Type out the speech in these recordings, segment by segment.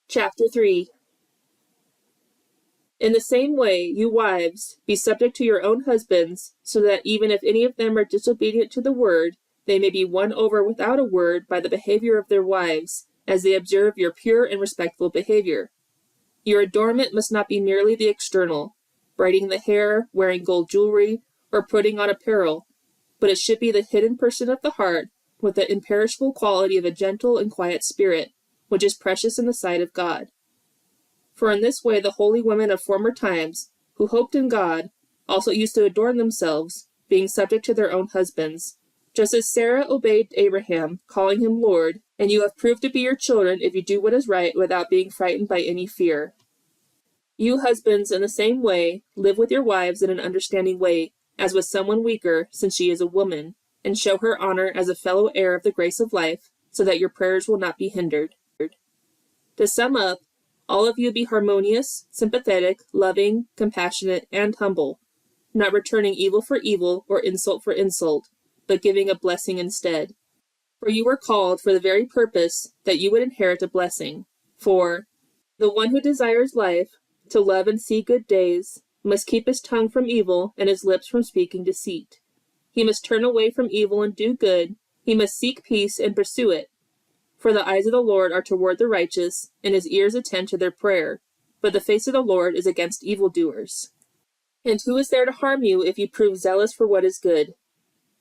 Chapter 3. In the same way, you wives, be subject to your own husbands, so that even if any of them are disobedient to the word, they may be won over without a word by the behavior of their wives, as they observe your pure and respectful behavior. Your adornment must not be merely the external, braiding the hair, wearing gold jewelry, or putting on apparel, but it should be the hidden person of the heart, with the imperishable quality of a gentle and quiet spirit, which is precious in the sight of God. For in this way the holy women of former times, who hoped in God, also used to adorn themselves, being subject to their own husbands, just as Sarah obeyed Abraham, calling him Lord, and you have proved to be your children if you do what is right without being frightened by any fear. You husbands, in the same way, live with your wives in an understanding way, as with someone weaker, since she is a woman, and show her honor as a fellow heir of the grace of life, so that your prayers will not be hindered. To sum up, all of you be harmonious, sympathetic, loving, compassionate, and humble, not returning evil for evil or insult for insult, but giving a blessing instead. For you were called for the very purpose that you would inherit a blessing. For the one who desires life, to love and see good days, must keep his tongue from evil and his lips from speaking deceit. He must turn away from evil and do good. He must seek peace and pursue it. For the eyes of the Lord are toward the righteous, and his ears attend to their prayer. But the face of the Lord is against evildoers. And who is there to harm you if you prove zealous for what is good?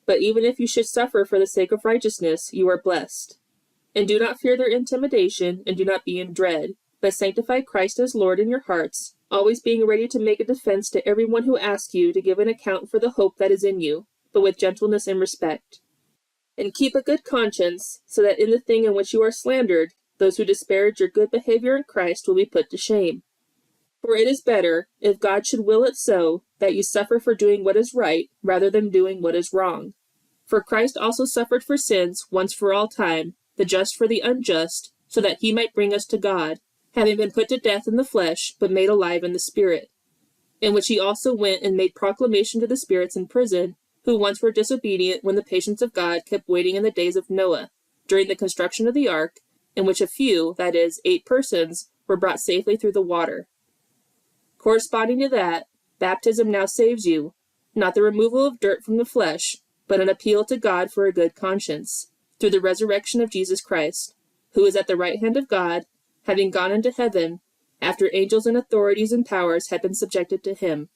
But even if you should suffer for the sake of righteousness, you are blessed. And do not fear their intimidation, and do not be in dread, but sanctify Christ as Lord in your hearts, always being ready to make a defense to everyone who asks you to give an account for the hope that is in you, but with gentleness and respect. And keep a good conscience, so that in the thing in which you are slandered, those who disparage your good behavior in Christ will be put to shame. For it is better, if God should will it so, that you suffer for doing what is right, rather than doing what is wrong. For Christ also suffered for sins once for all time, the just for the unjust, so that he might bring us to God, having been put to death in the flesh, but made alive in the Spirit. In which he also went and made proclamation to the spirits in prison, who once were disobedient when the patience of God kept waiting in the days of Noah, during the construction of the ark, in which a few, that is, 8 persons, were brought safely through the water. Corresponding to that, baptism now saves you, not the removal of dirt from the flesh, but an appeal to God for a good conscience, through the resurrection of Jesus Christ, who is at the right hand of God, having gone into heaven, after angels and authorities and powers had been subjected to him.